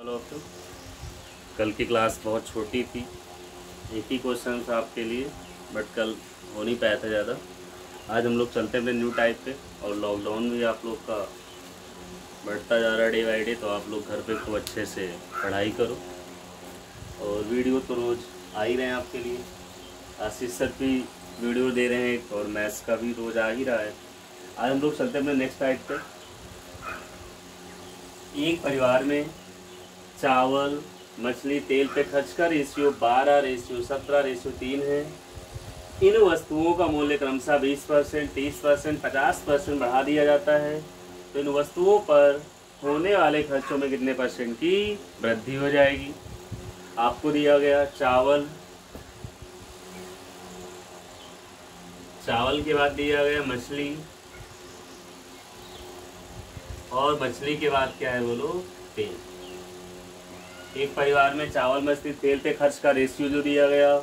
Hello आप लोग। कल की क्लास बहुत छोटी थी, एक ही क्वेश्चन था आपके लिए, बट कल हो नहीं पाया था ज़्यादा। आज हम लोग चलते हैं अपने न्यू टाइप पे। और लॉकडाउन भी आप लोग का बढ़ता जा रहा है डे बाई डे, तो आप लोग घर पे खूब अच्छे से पढ़ाई करो। और वीडियो तो रोज़ आ ही रहे हैं आपके लिए। आशीष सर भी वीडियो दे रहे हैं और मैथ्स का भी रोज़ आ ही रहा है। आज हम लोग चलते हैं अपने नेक्स्ट टाइप पे। एक परिवार में चावल, मछली, तेल पे खर्च का रेशियो 12:17:3 है। इन वस्तुओं का मूल्य क्रमशः 20%, 30%, 50% बढ़ा दिया जाता है। तो इन वस्तुओं पर होने वाले खर्चों में कितने परसेंट की वृद्धि हो जाएगी? आपको दिया गया चावल, चावल के बाद दिया गया मछली, और मछली के बाद क्या है बोलो? तेल। एक परिवार में चावल, मछली, तेल पे खर्च का रेशियो जो दिया गया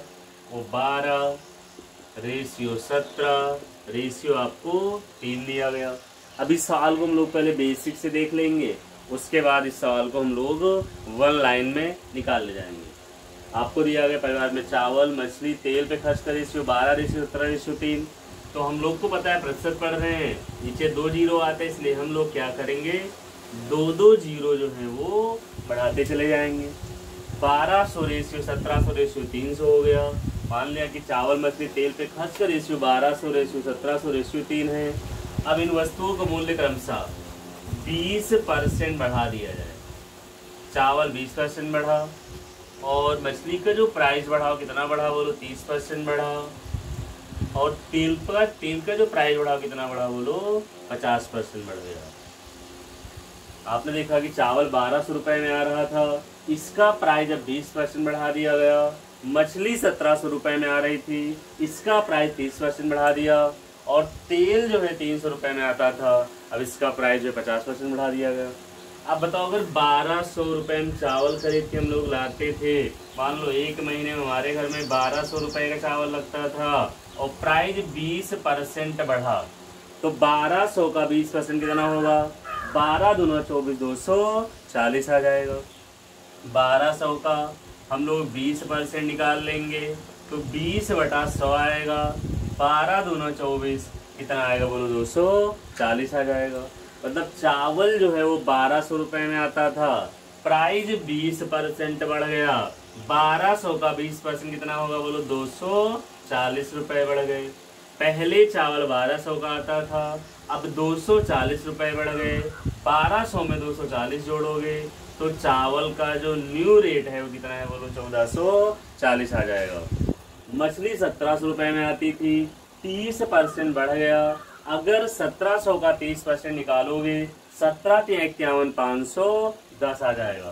वो 12:17 रेशियो आपको 3 दिया गया। अब इस सवाल को हम लोग पहले बेसिक से देख लेंगे, उसके बाद इस सवाल को हम लोग वन लाइन में निकाल ले जाएंगे। आपको दिया गया परिवार में चावल, मछली, तेल पे खर्च का रेशियो 12:17:3। तो हम लोग को पता है प्रतिशत पढ़ रहे हैं, नीचे 2 जीरो आते हैं, इसलिए हम लोग क्या करेंगे, 2 जीरो जो है वो बढ़ाते चले जाएंगे। 1200 रेशियो 1700 रेशियो 300 हो गया। मान लिया कि चावल, मछली, तेल पे खर्च का रेशियो 1200 रेशियो 1700 रेशियो 3 है। अब इन वस्तुओं का मूल्य क्रमशः 20% बढ़ा दिया जाए। चावल 20% बढ़ा, और मछली का जो प्राइस बढ़ाओ, कितना बढ़ा बोलो? 30% बढ़ा। और तेल का जो प्राइस बढ़ाओ, कितना बढ़ा बोलो? 50% बढ़ गया। आपने देखा कि चावल 1200 रुपए में आ रहा था, इसका प्राइस अब 20% बढ़ा दिया गया। मछली 1700 रुपए में आ रही थी, इसका प्राइस 30% बढ़ा दिया। और तेल जो है 300 रुपए में आता था, अब इसका प्राइस जो है 50% बढ़ा दिया गया। अब बताओ, अगर 1200 रुपए में चावल खरीद के हम लोग लाते थे, मान लो एक महीने में हमारे घर में 1200 रुपए का चावल लगता था, और प्राइस 20% बढ़ा, तो 1200 का 20% कितना होगा? 12 दूना 24, 240 आ जाएगा। 1200 का हम लोग 20% निकाल लेंगे, तो 20/100 आएगा। 12 दूना 24 कितना आएगा बोलो? 240 आ जाएगा। मतलब चावल जो है वो 1200 रुपए में आता था, प्राइस 20% बढ़ गया। 1200 का 20% कितना होगा बोलो? 240 रुपए बढ़ गए। पहले चावल 1200 का आता था, अब 240 रुपए बढ़ गए। 1200 में 240 जोड़ोगे तो चावल का जो न्यू रेट है वो कितना है बोलो? 1440 आ जाएगा। मछली 1700 रुपए में आती थी, 30% बढ़ गया। अगर 1700 का 30% निकालोगे, 17×51 510 आ जाएगा।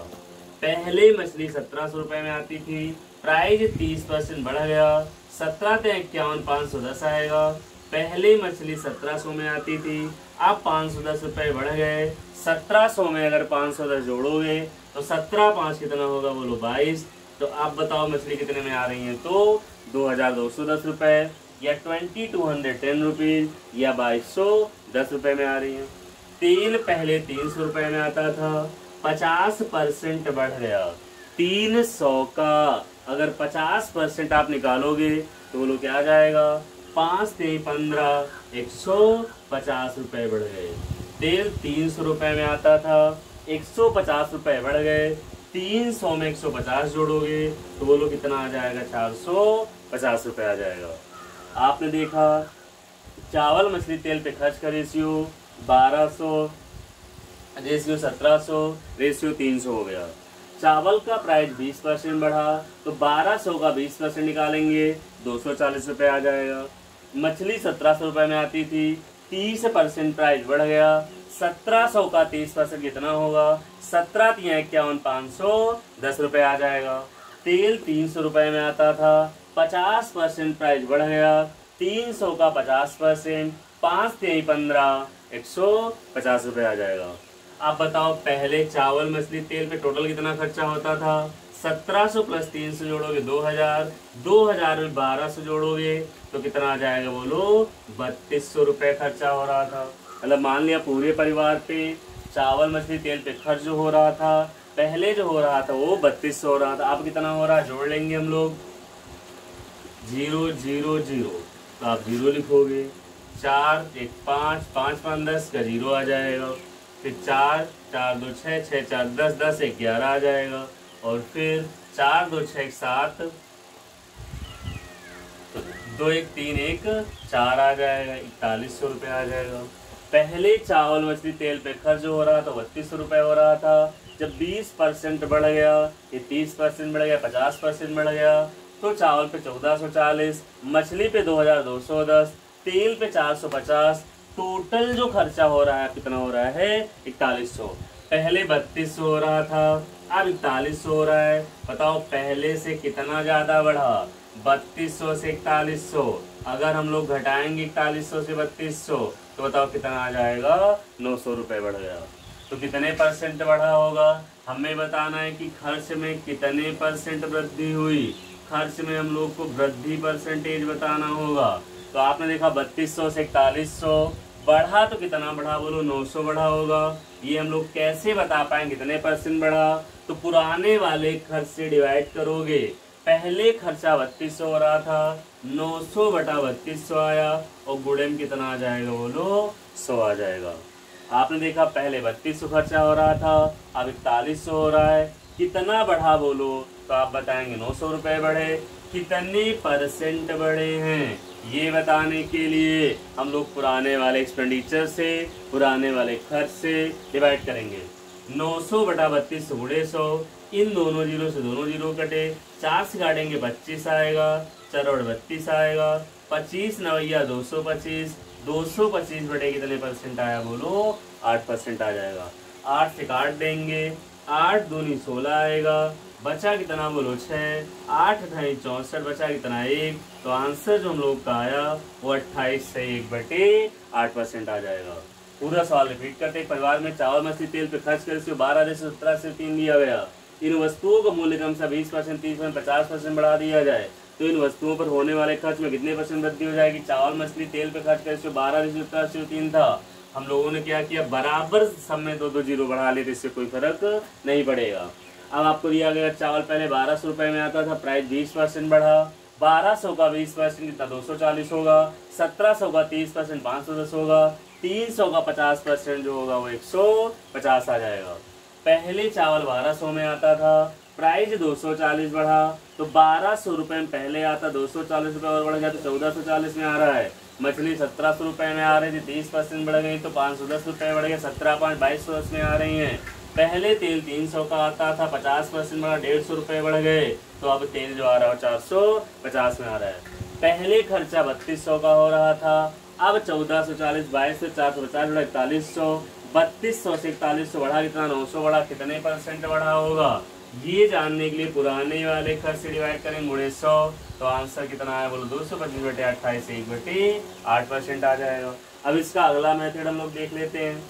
पहले मछली 1700 रुपए में आती थी, प्राइस 30% बढ़ गया, 17×51 510 आएगा। पहले मछली 1700 में आती थी, अब 510 रुपए बढ़ गए। 1700 में अगर 510 जोड़ोगे तो 17×5 कितना होगा बोलो? 22। तो आप बताओ मछली कितने में आ रही है? तो 2210 रुपए, या 2210 रुपीज, या 2210 रुपए में आ रही है। तेल पहले 300 रुपए में आता था, 50% बढ़ गया। 300 का अगर 50% आप निकालोगे तो बोलो क्या आ जाएगा? 5×3=15, 150 रुपए बढ़ गए। तेल 300 रुपए में आता था, 150 रुपए बढ़ गए। 300 में 150 जोड़ोगे तो बोलो कितना आ जाएगा? 450 रुपए आ जाएगा। आपने देखा चावल, मछली, तेल पे खर्च का रेशियो 1200 रेशियो 1700 रेशियो 300 हो गया। चावल का प्राइस 20% बढ़ा, तो 1200 का 20% निकालेंगे, 240 रुपए आ जाएगा। मछली 1700 रुपए में आती थी, 30% प्राइस बढ़ गया। 1700 का 30% कितना होगा? 17×51 510 रुपए आ जाएगा। तेल 300 रुपए में आता था, 50% प्राइस बढ़ गया। 300 का 50%, 5×3=15, 150 रुपए आ जाएगा। आप बताओ, पहले चावल, मछली, तेल पे टोटल कितना खर्चा होता था? 1700 प्लस 300 जोड़ोगे 2000, 2000 में 1200 जोड़ोगे तो कितना आ जाएगा बोलो? 3200 रुपए खर्चा हो रहा था। मतलब मान लिया पूरे परिवार पे चावल, मछली, तेल पे खर्च जो हो रहा था पहले जो हो रहा था वो 3200 हो रहा था, अब कितना हो रहा है, जोड़ लेंगे हम लोग 0 0 0, तो आप 0 लिखोगे, 4 1 5 5 5 10 का 0 आ जाएगा, फिर 4 4 2 6 6 4 10 10 1 11 आ जाएगा, और फिर 4 2 6 7 2 1 3 1 4 आ जाएगा, 4100 रुपये आ जाएगा। पहले चावल मछली तेल पे खर्च हो रहा था 3200 रुपये हो रहा था, जब 20% बढ़ गया, ये 30% बढ़ गया, 50% बढ़ गया, तो चावल पे 1440, मछली पे 2210, तेल पे 450, टोटल जो खर्चा हो रहा है कितना हो रहा है, 4100। पहले 3200 हो रहा था, अब 4100 हो रहा है। बताओ पहले से कितना ज्यादा बढ़ा, 3200 से 4100। अगर हम लोग घटाएंगे 4100 से 3200 तो बताओ कितना आ जाएगा, 900 रुपये बढ़ गया। तो कितने परसेंट बढ़ा होगा, हमें बताना है कि खर्च में कितने परसेंट वृद्धि हुई। खर्च में हम लोग को वृद्धि परसेंटेज बताना होगा। तो आपने देखा 3200 से 4100 बढ़ा, तो कितना बढ़ा बोलो, 900 बढ़ा होगा। ये हम लोग कैसे बता पाएंगे कितने परसेंट बढ़ा, तो पुराने वाले खर्च से डिवाइड करोगे। पहले खर्चा 3200 हो रहा था, 900 बटा 3200 आया, और गुणे में कितना आ जाएगा बोलो, 100 आ जाएगा। आपने देखा पहले 3200 खर्चा हो रहा था, अब 4100 हो रहा है, कितना बढ़ा बोलो, तो आप बताएंगे 900 रुपये बढ़े। कितने परसेंट बढ़े हैं ये बताने के लिए हम लोग पुराने वाले एक्सपेंडिचर से, पुराने वाले खर्च से डिवाइड करेंगे। 900 बटा 32 गुणे 100, इन दोनों जीरो से दोनों जीरो कटे, 4 से काटेंगे 25 आएगा, 4 और 32 आएगा, 25 नवैया 225, 225 बटे कितने परसेंट आया बोलो, 8% आ जाएगा। 8 से काट देंगे, 8 दूनी 16 आएगा, बचा कितना बोलो 6, 8 अठाई 64, बचा कितना 1। तो आंसर जो हम लोग का आया वो 28 से 1 बटे 8% आ जाएगा। पूरा सवाल रिपीट करते हैं। परिवार में चावल मछली तेल पे खर्च कर 12 से 17 से 3 दिया गया। इन वस्तुओं का मूल्य कम से 20%, 30%, 50% बढ़ा दिया जाए तो इन वस्तुओं पर होने वाले खर्च में कितने परसेंट वृद्धि हो जाएगी। चावल मछली तेल पे खर्च कर 12 से 17 से 3 था, हम लोगों ने क्या किया, बराबर सब में 2 2 जीरो बढ़ा लेते, इससे कोई फर्क नहीं पड़ेगा। अब आपको दिया गया चावल पहले 1200 रुपये में आता था, प्राइस 20% बढ़ा, 1200 का 20% कितना 240 होगा, 1700 का 30% 510 होगा, 300 का 50% जो होगा वो 150 आ जाएगा। पहले चावल 1200 में आता था, प्राइस 240 बढ़ा, तो 1200 रुपये में पहले आता, 240 रुपये और बढ़ गया तो 1440 में आ रहा है। मछली 1700 रुपये में आ रही थी, 30% बढ़ गई तो 510 रुपये बढ़ गए, 17 5 2210 में आ रही हैं। पहले तेल 300 का आता था, 50% बढ़ा, 150 रुपये बढ़ गए, तो अब तेल जो आ रहा है 450 में आ रहा है। पहले खर्चा 3200 का हो रहा था, अब 1440, 2200, 450 बढ़ा 4100, 3200 से 4100 बढ़ा कितना, 900 बढ़ा, कितने परसेंट बढ़ा होगा ये जानने के लिए पुराने वाले खर्च से डिवाइड करेंगे गुणे 100, तो आंसर कितना आया बोलो, 225 बटे 28 1 बटे 8% आ जाएगा। अब इसका अगला मेथड हम लोग देख लेते हैं।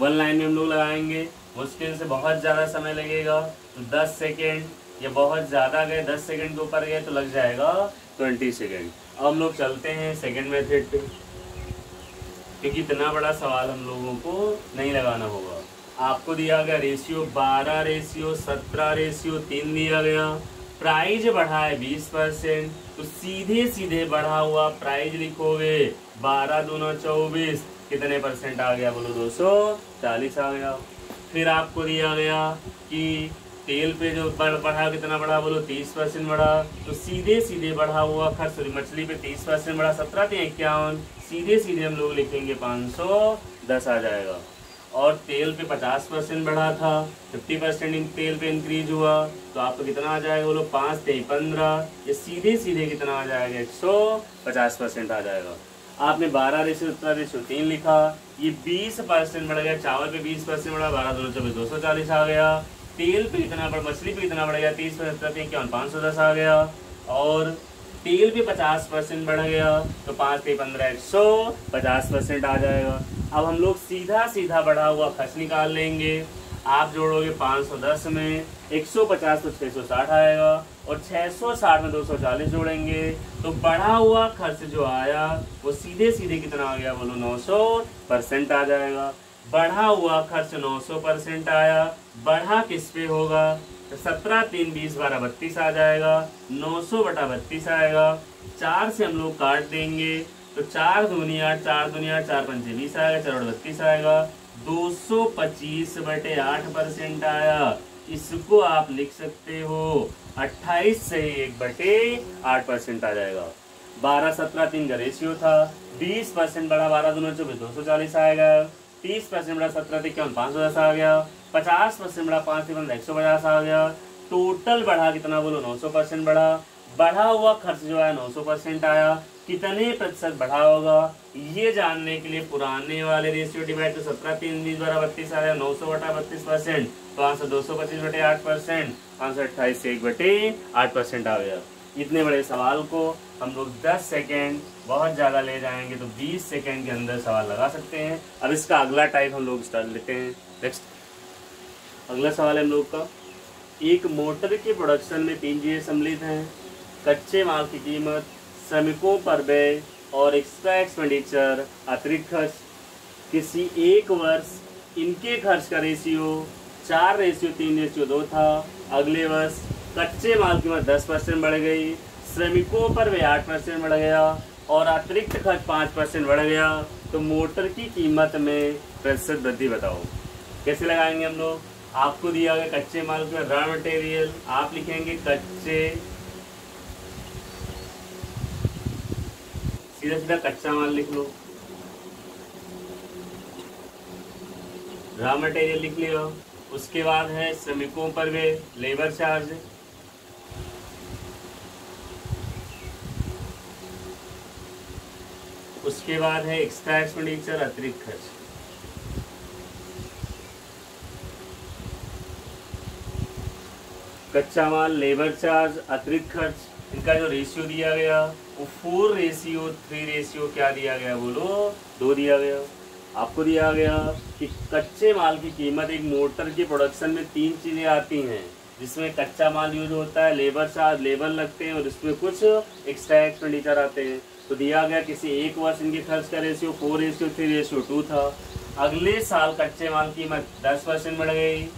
1 लाइन में हम लोग लगाएंगे, मुश्किल से बहुत ज़्यादा समय लगेगा, तो 10 सेकेंड, ये बहुत ज़्यादा गए 10 सेकेंड के ऊपर गए तो लग जाएगा 20 सेकेंड। अब हम लोग चलते हैं सेकेंड मेथड पे, क्योंकि इतना बड़ा सवाल हम लोगों को नहीं लगाना होगा। आपको दिया गया रेशियो 12:17:3 दिया गया, प्राइज बढ़ा है 20%, तो सीधे सीधे बढ़ा हुआ प्राइज लिखोगे, 12 दूना 24, कितने परसेंट आ गया बोलो, 240 आ गया। फिर आपको दिया गया कि तेल पे जो बढ़ा कितना बढ़ा बोलो, 30% बढ़ा, तो सीधे सीधे बढ़ा हुआ खर्च, मछली पे 30% बढ़ा, 17 × 51, सीधे सीधे हम लोग लिखेंगे 510 आ जाएगा। और तेल पे 50% बढ़ा था, 50% तेल पे इंक्रीज हुआ, तो आपको कितना आ जाएगा बोलो, 5 × 15, ये सीधे सीधे कितना आ जाएगा, 150% आ जाएगा। आपने 12:17:3 लिखा, ये 20% बढ़ गया, चावल पे 20% बढ़ा, 12 दूना 24, 240 आ गया। तेल पे कितना बढ़, मछली पे कितना बढ़ गया, 30%, 51, 510 आ गया। और तेल पे 50% बढ़ गया, तो 5 × 15 150% आ जाएगा। अब हम लोग सीधा सीधा बढ़ा हुआ खर्च निकाल लेंगे। आप जोड़ोगे 510 में 150 तो 660 आएगा, और 660 में 240 जोड़ेंगे, तो बढ़ा हुआ खर्च जो आया वो सीधे सीधे कितना आ गया बोलो, 900% आ जाएगा। बढ़ा हुआ खर्च 900% आया, बढ़ा किस पे होगा, तो 17 3 20 12 32 आ जाएगा, 900/32 आएगा। 4 से हम लोग काट देंगे तो 4 दूनी 8, 4 दूनी 8, 4 पंचे 20 आएगा, 4/32 आएगा। 225/8% आया। इसको आप लिख सकते हो 28 से 1/8% आ जाएगा। 12 17 3 का रेशियो था। 20% बढ़ा 12 दूनी 24, 240 आएगा। 30% बढ़ा 17 53, 510 आ गया। 50% बढ़ा 5 से 150 आ गया। टोटल बढ़ा कितना बोलो, 900% बढ़ा। बढ़ा हुआ खर्च जो है 900% आया। कितने प्रतिशत बढ़ा होगा ये जानने के लिए पुराने वाले रेशियो डिवाइड, तो 17 3 20 12 32 आया, 900/32%, 500 225/8%, 528 से 1/8% आ गया। इतने बड़े सवाल को हम लोग 10 सेकेंड, बहुत ज़्यादा ले जाएंगे तो 20 सेकेंड के अंदर सवाल लगा सकते हैं। अब इसका अगला टाइप हम लोग स्टार्ट लेते हैं। नेक्स्ट अगला सवाल है हम लोग का, एक मोटर के प्रोडक्शन में 3 चीजें सम्मिलित हैं, कच्चे माल की कीमत, श्रमिकों पर व्यय और एक्स्ट्रा एक्सपेंडिचर अतिरिक्त खर्च। किसी एक वर्ष इनके खर्च का रेशियो 4:3:2 था। अगले वर्ष कच्चे माल की कीमत 10% बढ़ गई, श्रमिकों पर व्यय 8% बढ़ गया और अतिरिक्त खर्च 5% बढ़ गया। तो मोटर की कीमत में प्रतिशत वृद्धि बताओ। कैसे लगाएंगे हम लोग, आपको दिया गया कच्चे माल का रॉ मटेरियल, आप लिखेंगे कच्चे, सीधा सीधा कच्चा माल लिख लो, रॉ मटेरियल लिख लिया। उसके बाद है श्रमिकों पर वे लेबर चार्ज, उसके बाद है एक्स्ट्रा एक्सपेंडिचर अतिरिक्त खर्च, कच्चा माल, लेबर चार्ज, अतिरिक्त खर्च। इनका जो रेशियो दिया गया वो 4:3 क्या दिया गया बोलो, 2 दिया गया। आपको दिया गया कि कच्चे माल की कीमत, एक मोटर के प्रोडक्शन में 3 चीज़ें आती हैं जिसमें कच्चा माल यूज होता है, लेबर चार्ज, लेबर लगते हैं और इसमें कुछ एक्स्ट्रा एक्सपेंडिचर आते हैं। तो दिया गया किसी एक वर्ष इनके खर्च का रेशियो 4:3:2 था। अगले साल कच्चे माल की कीमत 10% बढ़ गई,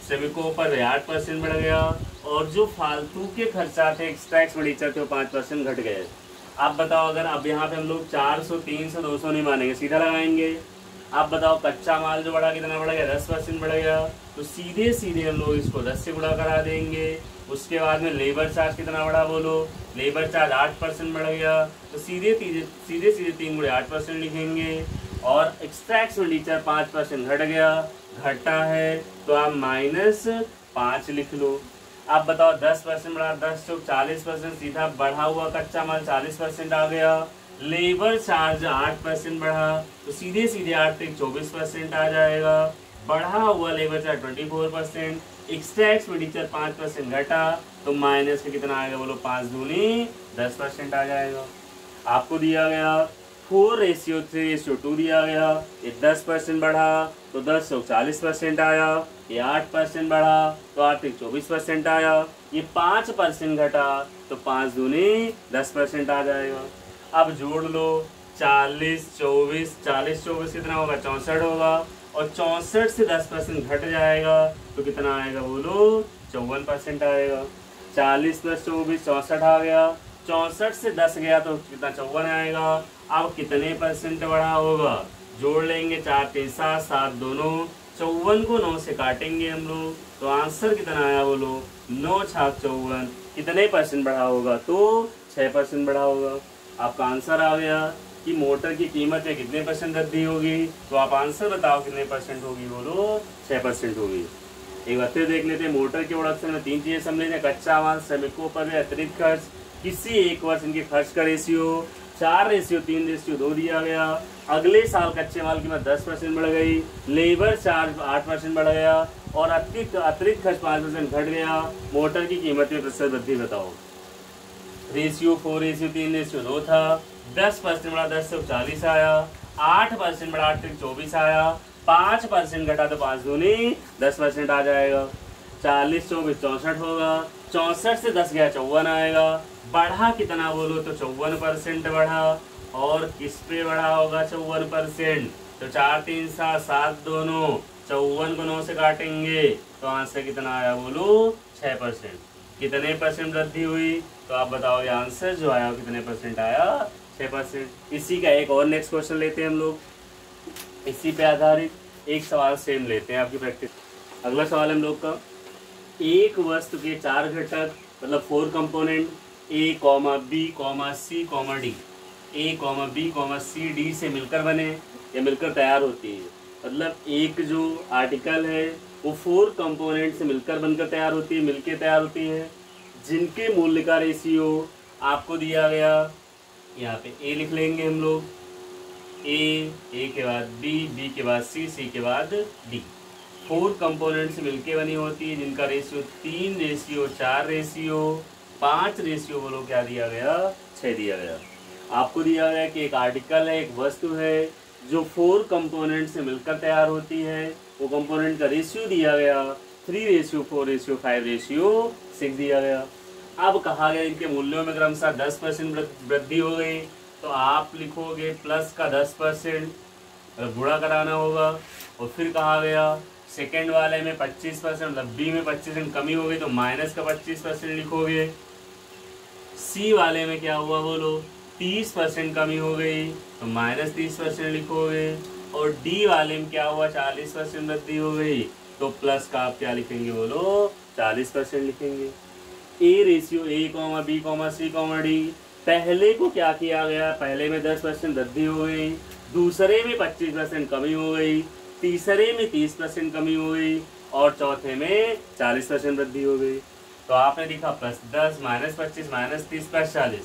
श्रमिकों पर 8% बढ़ गया और जो फालतू के खर्चा थे, एक्स्ट्रा एक्सपेंडिचर थे, वो 5% घट गए। आप बताओ, अगर अब यहाँ पे हम लोग 400 300 200 नहीं मानेंगे, सीधा लगाएंगे। आप बताओ कच्चा माल जो बढ़ा कितना बढ़ गया, 10% बढ़ गया, तो सीधे सीधे हम लोग इसको 10 से गुणा करा देंगे। उसके बाद में लेबर चार्ज कितना बढ़ा बोलो, लेबर चार्ज 8% बढ़ गया, तो सीधे सीधे 3 गुणे 8% लिखेंगे। और एक्स्ट्रा एक्सपेंडिचर 5% घट गया, घटा है तो आप -5 लिख लो। आप बताओ 10% बढ़ा, 10 से 40%, सीधा बढ़ा हुआ कच्चा माल 40% आ गया। लेबर चार्ज 8% बढ़ा, तो सीधे सीधे 8 से 24% आ जाएगा। बढ़ा हुआ लेबर चार्ज 24%, एक्स्ट्रा एक्सपेंडिचर 5% घटा, तो माइनस का कितना आएगा बोलो, 5 दूनी 10% आ जाएगा। आपको दिया गया 4:3:2 दिया गया, ये 10% बढ़ा तो 10 से 40% आया, ये 8% बढ़ा तो 8 से 24% आया, ये 5% घटा तो 5 दूनी 10% आ जाएगा। अब जोड़ लो, 40 24 40 24 कितना होगा, 64 होगा, और 64 से 10% घट जाएगा तो कितना आएगा बोलो, 54% आएगा। 40 + 24 64 आ गया, 64 से 10 गया तो कितना, 54 आएगा। अब कितने % बढ़ा होगा, जोड़ लेंगे, 4 3 7 7 दोनों, 54 को 9 से काटेंगे हम लोग, तो आंसर कितना आया बोलो, 9 छाक 54। कितने % बढ़ा होगा, तो 6% बढ़ा होगा। आपका आंसर आ गया कि मोटर की कीमत में कितने % वृद्धि होगी, तो आप आंसर बताओ कितने % होगी बोलो, 6% होगी। एक बार फिर देख लेते हैं, मोटर के प्रोडक्शन में 3 चीजें सम्मिलित हैं, कच्चा माल, श्रमिकों पर अतिरिक्त खर्च। किसी एक वर्ष इनके खर्च का रेशियो 4:3:2 दिया गया। अगले साल कच्चे माल की कीमत 10% बढ़ गई, लेबर चार्ज 8% बढ़ गया और अतिरिक्त खर्च 5% घट गया। मोटर की कीमत में प्रतिशत वृद्धि बताओ। रेशियो 4:3:2 था, 10% बढ़ा 10 से 40 आया, 8% बढ़ा 8 से 24 आया, 5% घटा तो 5 दूनी 10% आ जाएगा। 40 24 64 होगा, 64 से 10 गया 54 आएगा। बढ़ा कितना बोलो, तो 54% बढ़ा, और किस पे बढ़ा होगा 54%, तो 4 3 7 7 दोनों, 54 को 9 से काटेंगे तो आंसर कितना आया बोलो 6%। कितने परसेंट वृद्धि हुई, तो आप बताओ ये आंसर जो आया कितने परसेंट आया, 6%। इसी का एक और नेक्स्ट क्वेश्चन लेते हैं हम लोग, इसी पे आधारित एक सवाल सेम लेते हैं आपकी प्रैक्टिस। अगला सवाल हम लोग का, एक वस्तु के 4 घटक मतलब 4 component A, B, C, D, A, B, C, D से मिलकर बने या मिलकर तैयार होती है। मतलब एक जो आर्टिकल है वो 4 कंपोनेंट से मिलकर बनकर तैयार होती है, मिलकर तैयार होती है, जिनके मूल्य का रेशियो आपको दिया गया, यहाँ पे A लिख लेंगे हम लोग, A के बाद B के बाद C के बाद D। 4 कंपोनेंट से मिलके बनी होती है, जिनका रेशियो 3 रेशियो 4 रेशियो 5 रेशियो बोलो क्या दिया गया, 6 दिया गया। आपको दिया गया कि एक आर्टिकल है, एक वस्तु है जो 4 कंपोनेंट से मिलकर तैयार होती है, वो कंपोनेंट का रेशियो दिया गया 3 रेशियो 4 रेशियो 5 रेशियो 6 दिया गया। अब कहा गया इनके मूल्यों में क्रमशः 10% वृद्धि हो गई, तो आप लिखोगे प्लस का 10%, गुणा कराना होगा। और फिर कहा गया सेकेंड वाले में 25% मतलब बी में 25% कमी हो गई, तो माइनस का 25% लिखोगे। सी वाले में क्या हुआ बोलो, 30% कमी हो गई, तो माइनस 30% लिखोगे। और डी वाले में क्या हुआ, 40% वृद्धि हो गई, तो प्लस का आप क्या लिखेंगे बोलो, 40% लिखेंगे। ए ratio A, B, C, D, पहले को क्या किया गया, पहले में 10% वृद्धि हो गई, दूसरे में 25% कमी हो गई, तीसरे में 30% कमी हो गई, और चौथे में 40% वृद्धि हो गई। तो आपने लिखा प्लस 10 माइनस 25 माइनस 30 प्लस 40।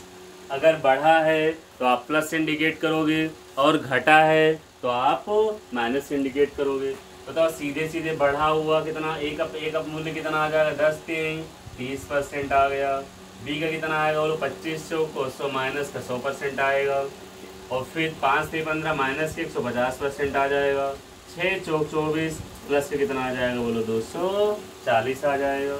अगर बढ़ा है तो आप प्लस इंडिकेट करोगे, और घटा है तो आप माइनस इंडिकेट करोगे। बताओ सीधे सीधे बढ़ा हुआ कितना, एक अप मूल्य कितना आ जाएगा, 10 3 30% आ गया। बी का कितना आएगा बोलो, 2500 को 100 माइनस का 100% आएगा। और फिर 5 से 15 माइनस के 150% आ जाएगा। 6 चौक 24 प्लस का कितना आ जाएगा बोलो, 240 आ जाएगा।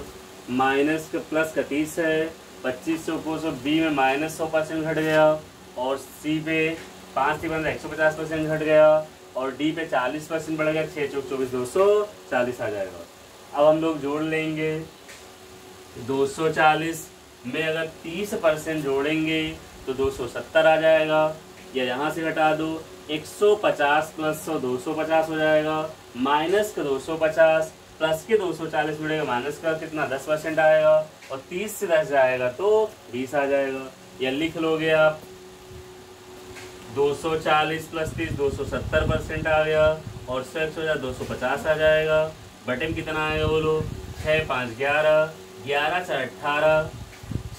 माइनस का प्लस का 30 है, 2500 को 100, बी में माइनस 100% घट गया, और सी पे 5 से 15 150% घट गया, और डी पे 40% बढ़ गया। 6 चौक 24 240 आ जाएगा। अब हम लोग जोड़ लेंगे, 240 में अगर 30% जोड़ेंगे तो 270 आ जाएगा, या यहाँ से घटा दो, 150 प्लस 100 250 हो जाएगा, माइनस का 250 प्लस के 240 मिलेगा, माइनस का कितना 10% आएगा, और 30 से 10 जाएगा तो 20 आ जाएगा। या लिख लोगे आप 240 प्लस 30 270% आ गया, और 6 हो जाए 250 आ जाएगा। बटे में कितना आएगा बोलो, 6 5 11 11 4 18,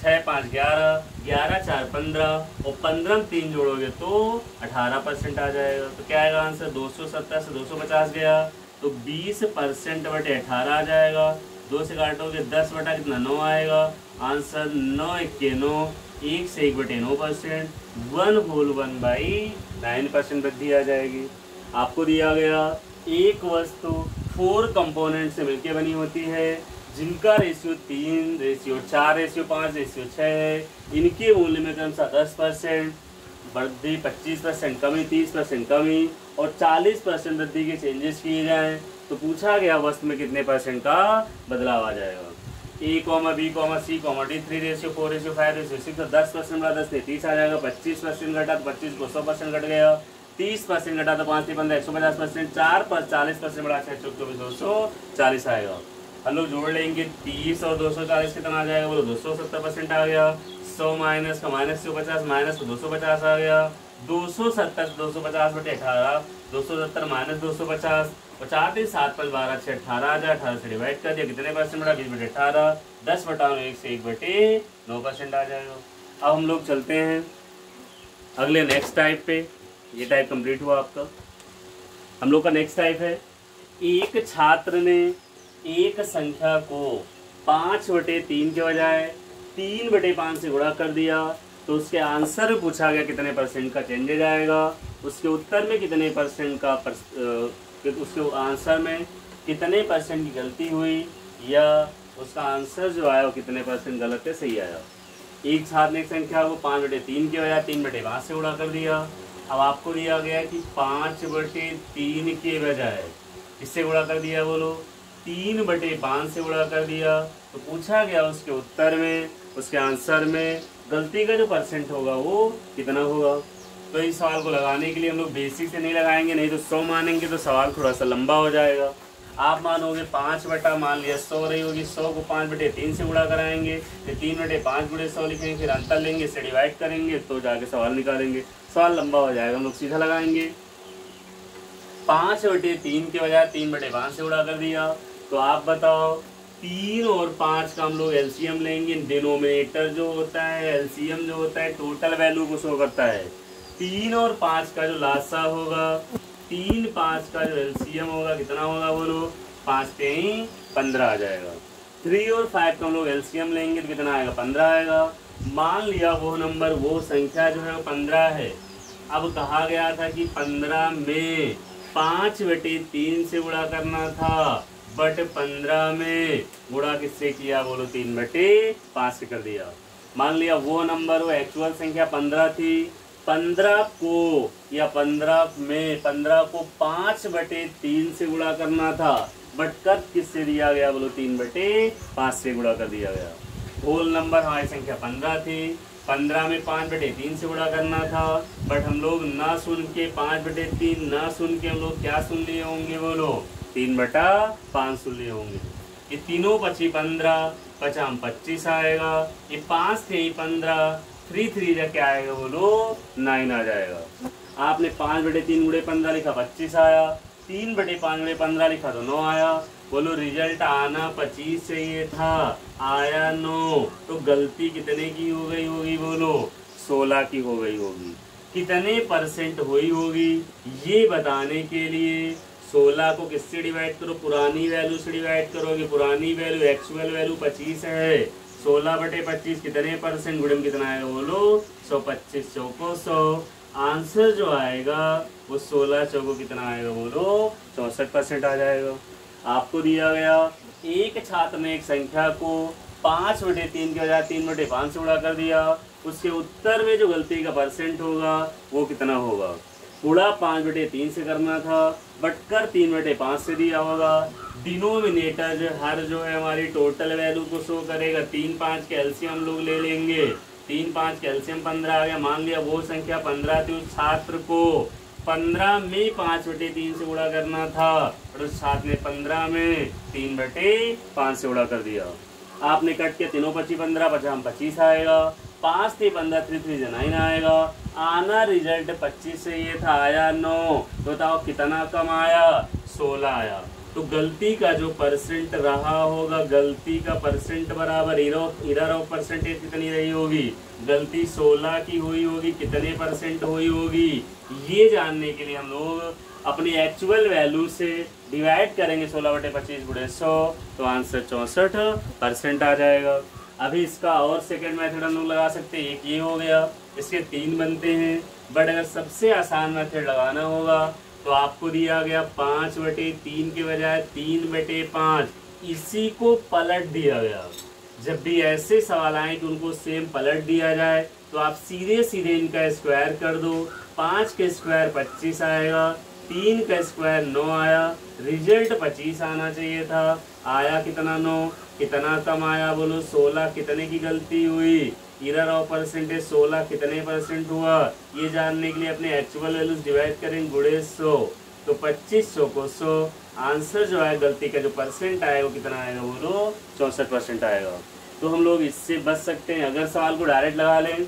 6 5 11 11 4 15, और 15 में 3 जोड़ोगे तो 18% आ जाएगा। तो क्या आएगा आंसर, 270 से 250 गया तो 20% बटे 18 आ जाएगा। 2 से काटोगे 10 बटा कितना 9 आएगा। आंसर 9 1 के 9, 1 से 1 बटे 9%, 1/9% वृद्धि आ जाएगी। आपको दिया गया एक वस्तु 4 कंपोनेंट से मिलकर बनी होती है, जिनका रेशियो 3 रेशियो 4 रेशियो 5 रेशियो 6 है। इनके मूल्य में क्रमशः 10% वृद्धि, 25% कमी, 30% कमी और 40% वृद्धि के चेंजेस किए जाएं, तो पूछा गया वस्तु में कितने परसेंट का बदलाव आ जाएगा। A, B, C, D 3 ratio 4 ratio 5 ratio 6, तो 10% बड़ा 10 30 आ जाएगा। 25% घटा तो 25 को 100% घट गया। 30% घटा तो 5 से 15 150%, 4 पर 40% बढ़ा 6 24 240 आएगा। हम लोग जोड़ लेंगे 30 और 240 कितना आ जाएगा बोलो, 270% आ गया। 100 माइनस का माइनस 150 माइनस का 250 आ गया। 270 250 बटे 18, 270 माइनस 250, 50 7 5 12 6 18 आ जाए। 18 से डिवाइड कर दिया, कितने परसेंट बढ़ा, 20 बटे 18, 10 बटा 1 से 1 बटे 9% आ जाएगा। अब हम लोग चलते हैं अगले नेक्स्ट टाइप पे। ये टाइप कंप्लीट हुआ आपका। हम लोग का नेक्स्ट टाइप है, एक छात्र ने एक संख्या को 5/3 के बजाय 3/5 से गुणा कर दिया, तो उसके आंसर में पूछा गया कितने परसेंट का चेंजेज आएगा, उसके उत्तर में कितने परसेंट का उसके आंसर में कितने परसेंट की गलती हुई, या उसका आंसर जो आया वो कितने परसेंट गलत है सही आया। एक छात्र ने एक संख्या को 5/3 के बजाय 3/5 से गुणा कर दिया। अब आपको दिया गया कि 5/3 के बजाय इससे गुणा कर दिया बोलो, 3/5 से गुणा कर दिया। तो पूछा गया उसके उत्तर में, उसके आंसर में गलती का जो परसेंट होगा वो कितना होगा। तो इस सवाल को लगाने के लिए हम लोग बेसिक से नहीं लगाएंगे, नहीं तो 100 मानेंगे तो सवाल थोड़ा सा लंबा हो जाएगा। आप मानोगे 5 बटा मान लिया 100 रही होगी, 100 को 5/3 से गुणा कराएंगे, फिर 3/5 गुणे 100 लिखेंगे, फिर अंतर लेंगे, इससे डिवाइड करेंगे तो जाके सवाल निकालेंगे। सवाल लंबा हो जाएगा, हम लोग सीधा लगाएंगे। 5/3 के बजाय 3/5 से गुणा कर दिया। तो आप बताओ 3 और 5 का हम लोग एलसीएम लेंगे। डिनोमिनेटर जो होता है, एलसीएम जो होता है टोटल वैल्यू को शो करता है। 3 और 5 का जो लासा होगा, 3, 5 का जो एलसीएम होगा कितना होगा बोलो, 5 पे ही 15 आ जाएगा। 3 और 5 का हम लोग एलसीएम लेंगे तो कितना आएगा, 15 आएगा। मान लिया वो नंबर, वो संख्या जो है वो 15 है। अब कहा गया था कि 15 में 5/3 से गुणा करना था, बट 15 में गुणा किससे किया बोलो, 3/5 से कर दिया। मान लिया वो नंबर, वो एक्चुअल संख्या 15 थी। 15 को या 15 को 5/3 से गुणा करना था, बट कर किससे दिया गया बोलो, 3/5 से गुणा कर दिया गया। होल नंबर हमारी संख्या 15 थी। 15 में 5/3 से गुणा करना था, बट हम लोग ना सुन के 5/3 ना सुन के हम लोग क्या सुन लिए होंगे बोलो, 3/5 सुन लिए होंगे। ये तीनों 25 15, 50 25 आएगा। ये 5 थे 15, 3 जा क्या आएगा बोलो, 9 आ जाएगा। आपने 5/3 गुणे 15 लिखा 25 आया, 3/5 गुणे 15 लिखा तो 9 आया। बोलो रिजल्ट आना 25 चाहिए था, आया 9। तो गलती कितने की हो गई होगी बोलो, 16 की हो गई होगी। कितने परसेंट हुई होगी ये बताने के लिए 16 को किससे डिवाइड करो, पुरानी वैल्यू से डिवाइड करोगे। पुरानी वैल्यू एक्चुअल वैल्यू 25 है। 16/25 कितने परसेंट, गुणन कितना आएगा बोलो, 125 चौको 100। आंसर जो आएगा वो 16 चौको कितना आएगा बोलो, 64% आ जाएगा। आपको दिया गया एक छात्र ने एक संख्या को 5/3 के बजाय 3/5 से गुणा कर दिया। उसके उत्तर में जो गलती का परसेंट होगा वो कितना होगा। गुणा 5/3 से करना था, बट कर 3/5 से दिया होगा। डिनोमिनेटर जो हर जो है हमारी टोटल वैल्यू को शो करेगा। 3, 5 के एलसीएम हम लोग ले लेंगे। 3, 5 के एलसीएम 15 आ गया। मान लिया वो संख्या 15 थी, उस छात्र को 15 में 5/3 से गुणा करना था, और उस छात्र ने 15 में 3/5 से गुणा कर दिया। आपने कट किया, तीनों 25 15, 50 25 आएगा। 5 थे 15, 3 जा 9 आएगा। आना रिजल्ट 25 से ये था, आया 9। तो बताओ कितना कम आया, 16 आया। तो गलती का जो परसेंट रहा होगा, गलती का परसेंट बराबर इरर ऑफ परसेंटेज कितनी रही होगी, गलती 16 की हुई होगी, कितने परसेंट हुई होगी ये जानने के लिए हम लोग अपनी एक्चुअल वैल्यू से डिवाइड करेंगे 16/25 गुणे 100। तो आंसर 64% आ जाएगा। अभी इसका और सेकेंड मेथड हम लोग लगा सकते हैं। एक ये हो गया, इसके 3 बनते हैं, बट अगर सबसे आसान मेथड लगाना होगा तो आपको दिया गया 5/3 के बजाय 3/5, इसी को पलट दिया गया। जब भी ऐसे सवाल आए कि उनको सेम पलट दिया जाए तो आप सीधे सीधे इनका स्क्वायर कर दो। 5 का स्क्वायर 25 आएगा, 3 का स्क्वायर 9 आया। रिजल्ट 25 आना चाहिए था, आया कितना 9। कितना कम आया बोलो, 16। कितने की गलती हुई, इरर ऑफ परसेंटेज 16 कितने परसेंट हुआ ये जानने के लिए अपने एक्चुअल वैल्यूज डिवाइड करेंगे गुणे 100। तो 2500 को 100, आंसर जो है गलती का जो परसेंट आएगा वो कितना आएगा बोलो, 64% आएगा। तो हम लोग इससे बच सकते हैं। अगर सवाल को डायरेक्ट लगा लें,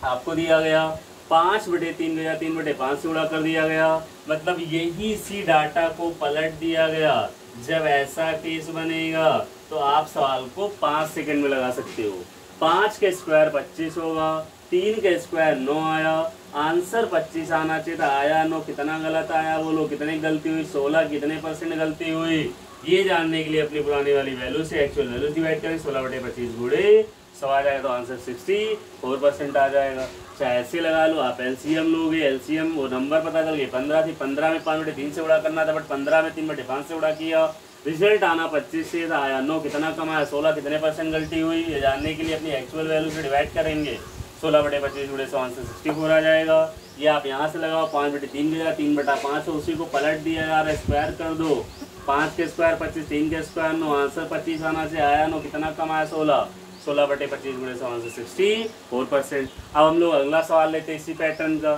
आपको दिया गया 5/3 या 3/5 से गुणा कर दिया गया, मतलब यही इसी डाटा को पलट दिया गया। जब ऐसा केस बनेगा तो आप सवाल को 5 सेकंड में लगा सकते हो। 5 का स्क्वायर 25 होगा, 3 का स्क्वायर 9 आया। आंसर 25 आना चाहिए था, आया 9। कितना गलत आया बोलो, कितनी गलती हुई, 16। कितने परसेंट गलती हुई ये जानने के लिए अपनी पुरानी वाली वैल्यू से एक्चुअल वैल्यू डिवाइड करें। 16/25 गुणे 100 आ जाएगा, तो आंसर 64% आ जाएगा। चाहे ऐसे लगा लो, आप एलसीएम लोगे, एलसीएम वो नंबर पता चल गया 15 थी, 15 में 5/3 से गुणा करना था, बट 15 में 3/5 से गुणा किया। रिजल्ट आना 25 से था, आया 9। कितना कम आया, 16। कितने परसेंट गलती हुई ये जानने के लिए अपनी एक्चुअल वैल्यू से डिवाइड करेंगे। 16/25 गुणे 100, आंसर 64 आ जाएगा। ये आप यहाँ से लगाओ, 5/3 के जगह 3/5 उसी को पलट दिया जा रहा है, स्क्वायर कर दो। 5 के स्क्वायर 25, 3 के स्क्वायर 9, आंसर 25 आना से आया 9, कितना कम आया 16, 16/25 गुणे 100 आंसर 64%। अब हम लोग अगला सवाल लेते हैं इसी पैटर्न का।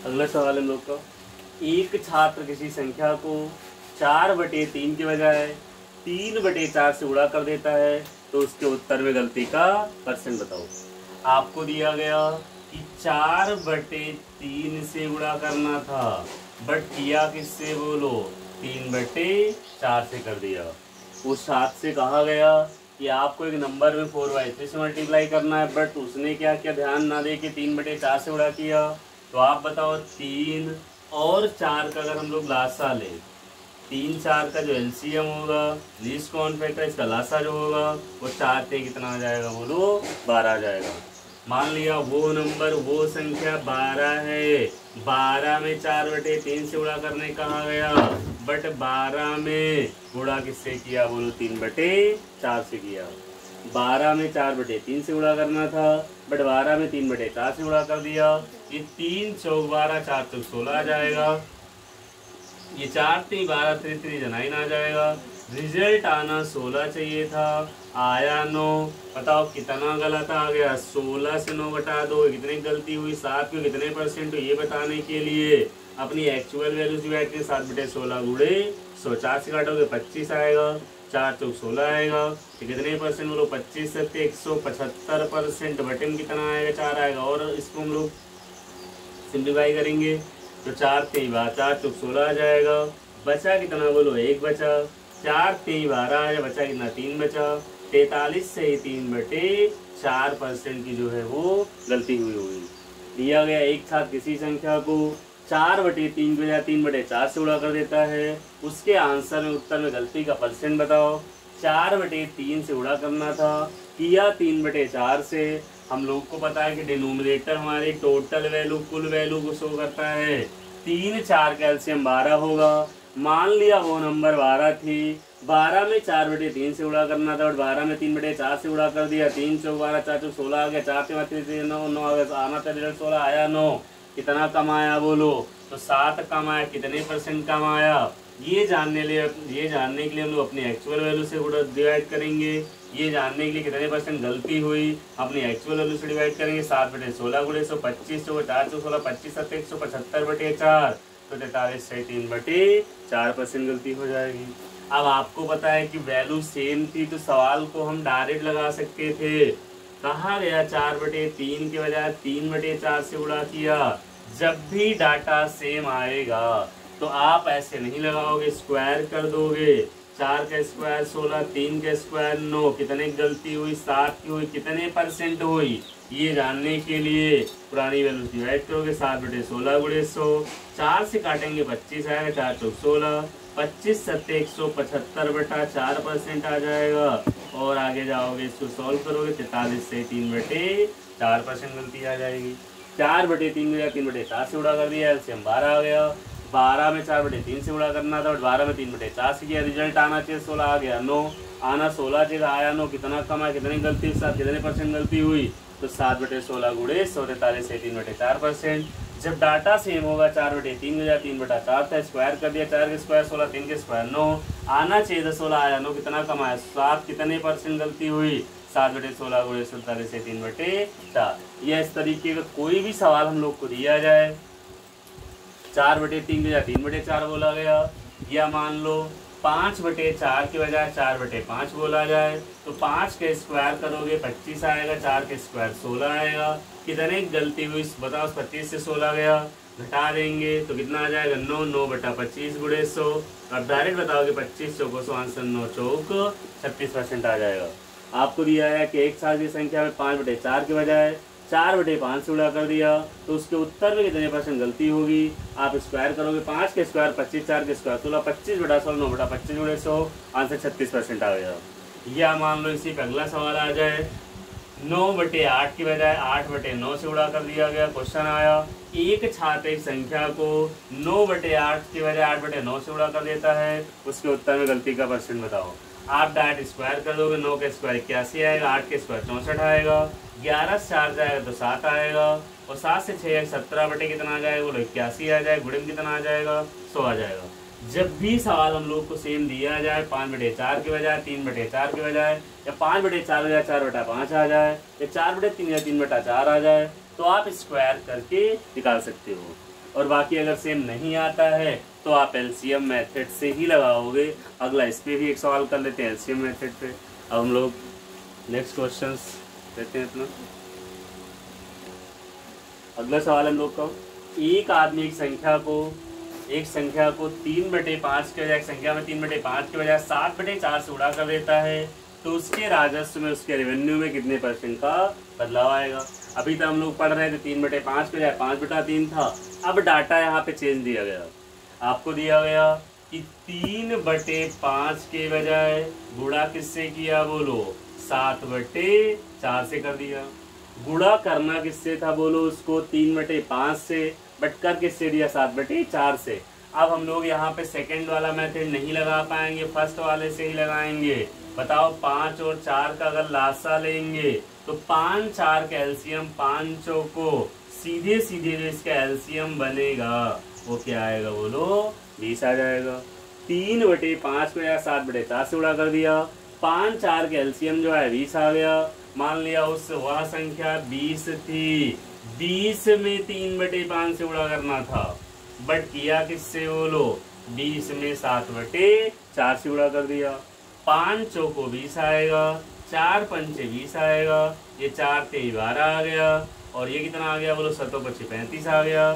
अगला सवाल हम लोग का, एक छात्र किसी संख्या को 4/3 के बजाय 3/4 से गुणा कर देता है तो उसके उत्तर में गलती का परसेंट बताओ। आपको दिया गया कि 4/3 से गुणा करना था, बट किया किससे बोलो, 3/4 से कर दिया। उस छात्र से कहा गया कि आपको एक नंबर में 4/3 से मल्टीप्लाई करना है, बट उसने क्या किया, ध्यान ना दे के 3/4 से गुणा किया। तो आप बताओ 3 और 4 का अगर हम लोग लासा लें, 3 4 का जो एलसीएम होगा, लीस्ट कॉमन फैक्टर, इसका लासा जो होगा वो 4 से कितना आ जाएगा बोलो, 12 आ जाएगा। मान लिया वो नंबर, वो संख्या 12 है, 12 में 4/3 से गुणा करने कहा गया, बट 12 में गुणा किससे किया बोलो, 3/4 से किया। 12 में 4/3 से गुणा करना था, बट 12 में 3/4 से गुणा कर दिया। ये 3 चौक 12, 4 चौक 16 आ जाएगा। ये 4 3 12 3 3 9 आ जाएगा। रिजल्ट आना 16 चाहिए था, आया 9। बताओ कितना गलत आ गया, 16 से 9 घटा दो, कितनी गलती हुई, 7 में कितने परसेंट हुई, ये बताने के लिए अपनी एक्चुअल वैल्यू डिवाइड करें। 7/16 गुणे 100, 4 से काटोगे 25 आएगा, 4 चौक 16 आएगा, तो कितने परसेंट बोलो, 25 से 175%। बटे में कितना आएगा, 4 आएगा, और इसको हम लोग सिंप्लीफाई करेंगे तो 4 3 12, 4 चौक 16 आ जाएगा। बचा कितना बोलो, 1 बचा। 4 3 12 आया, बचा कितना, 3 बचा। 43 से ही 3/4% की जो है वो गलती हुई होगी। दिया गया एक छात्र किसी संख्या को 4/3 के बजाय 3/4 से गुणा कर देता है, उसके आंसर में उत्तर में गलती का परसेंट बताओ। 4/3 से गुणा करना था, किया 3/4 से। हम लोग को पता है कि डिनोमिनेटर हमारी टोटल वैल्यू, कुल वैल्यू को शो करता है। 3 4 का एलसीएम 12 होगा। मान लिया वो नंबर 12 थी, 12 में 4/3 से गुणा करना था, और 12 में 3/4 से गुणा कर दिया। 3 चौक 12, 4 चौक 16 आ गया, 4 3 3 9 9 आ गया, आना था रिजल्ट 16, आया 9। कितना कम आया बोलो, तो 7 कम आया। कितने परसेंट कम आया, ये जानने के लिए हम लोग अपनी एक्चुअल वैल्यू से डिवाइड करेंगे। ये जानने के लिए कितने परसेंट गलती हुई, अपनी एक्चुअल वैल्यू से डिवाइड करेंगे। 7/16 गुणे 100, 25 चौक 4 चौक 16, 25 7 175/4, तो 43 से 3/4% गलती हो जाएगी। अब आपको पता है कि वैल्यू सेम थी, तो सवाल को हम डायरेक्ट लगा सकते थे। कहा गया 4/3 के बजाय 3/4 से गुणा किया। जब भी डाटा सेम आएगा तो आप ऐसे नहीं लगाओगे, स्क्वायर कर दोगे। 4 का स्क्वायर 16, 3 का स्क्वायर 9, कितने गलती हुई, 7 की हुई, कितने परसेंट हुई, ये जानने के लिए पुरानी वैल्यू डिवाइड करोगे। 7/16 गुणे 100, 4 से काटेंगे 25 आएगा, 4 चौक 16, 25 7 175/4% आ जाएगा। और आगे जाओगे इसको सॉल्व करोगे, 43 से 3/4% गलती आ जाएगी। 4/3 में 3/4 से गुणा कर दिया, एलसीएम 12 आ गया। 12 में 4/3 से गुणा करना था, और 12 में 3/4 से किया। रिजल्ट आना चाहिए 16, आ गया 9। आना 16 चाहिए, आया 9। कितना कम है, कितनी गलती के साथ कितने परसेंट गलती हुई, तो 7/16 गुणे 100, 43 से 3/4%। जब डाटा सेम होगा 4/3 में 3/4 था, स्क्वायर कर दिया। 4 के स्क्वायर 16, 3 के स्क्वायर 9, आना चाहिए 16, आया 9। कितना कम आया, 7, कितने परसेंट गलती हुई, 7/16 गुणे 47 से 3/4। यह इस तरीके का कोई भी सवाल हम लोग को दिया जाए, 4/3 के बजाय 3/4 बोला गया, या मान लो 5/4 के बजाय 4/5 बोला जाए, तो 5 के स्क्वायर करोगे 25 आएगा, 4 के स्क्वायर 16 आएगा। कितने गलती हुई बताओ, 25 से 16 गया, घटा देंगे तो कितना आ जाएगा, 9, 9/25 गुणे 100। अब डायरेक्ट बताओगे 25 चौको 100, आंसर 9 चौक 36% आ जाएगा। आपको दिया है कि एक साथ की संख्या में 5/4 के बजाय 4/5 से गुणा कर दिया, तो उसके उत्तर में कितने परसेंट गलती होगी। आप स्क्वायर करोगे, 5 के स्क्वायर 25, 4 के स्क्वायर 16, 25/16 9/25 गुणे 100, आंसर 36% आ गया। या मान लो इसी पे अगला सवाल आ जाए, 9/8 के बजाय 8/9 से गुणा कर दिया गया। क्वेश्चन आया, एक छात्र एक संख्या को 9/8 के बजाय 8/9 से गुणा कर देता है, उसके उत्तर में गलती का परसेंट बताओ। आप डायरेक्ट स्क्वायर कर दोगे, 9 का स्क्वायर 81 आएगा, 8 के स्क्वायर 64 आएगा, 11 से 4 जाएगा तो 7 आएगा, और 7 से 6 17 बटे कितना आ जाएगा बोलो 81 आ जाएगा, गुणे में कितना आ जाएगा 100 आ जाएगा। जब भी सवाल हम लोग को सेम दिया जाए 5/4 के बजाय 3/4 के बजाय, या 5/4 बजाय 4/5 आ जाए, या 4/3 या 3/4 आ जाए, तो आप स्क्वायर करके निकाल सकते हो। और बाकी अगर सेम नहीं आता है तो आप एलसीएम मेथड से ही लगाओगे। अगला इस पे भी एक सवाल कर लेते हैं एलसीएम मेथड पे। अब हम लोग नेक्स्ट क्वेश्चन लेते हैं अपना। अगला सवाल हम लोग का, एक आदमी एक संख्या को 3/5 के बजाय, एक संख्या में 3/5 के बजाय 7/4 से गुणा कर देता है, तो उसके राजस्व में, उसके रेवेन्यू में कितने % का बदलाव आएगा। अभी तक हम लोग पढ़ रहे थे 3/5 के बजाय 5/3 था। अब डाटा यहाँ पे चेंज दिया गया, आपको दिया गया कि 3/5 के बजाय गुणा किससे किया बोलो, 7/4 से कर दिया। गुणा करना किससे था बोलो, उसको 3/5 से, बट कर किससे दिया, 7/4 से। अब हम लोग यहाँ पे सेकंड वाला मेथड नहीं लगा पाएंगे, फर्स्ट वाले से ही लगाएंगे। बताओ 5 और 4 का अगर लासा लेंगे तो 5 4 का एलसीएम, 5 को सीधे सीधे जो इसका एलसीएम बनेगा वो क्या आएगा बोलो, 20 आ जाएगा। 3/5 को या 7/4 से गुणा कर दिया, 5 4 के एलसीएम जो है 20 आ गया। मान लिया उस वह संख्या 20 थी, 20 में 3/5 से गुणा करना था, बट किया किससे बोलो, 20 में 7/4 से गुणा कर दिया। 5 चौको 20 आएगा, 4 पंचे 20 आएगा, ये 4 3 12 आ गया, और ये कितना आ गया बोलो, 7 5 35 आ गया।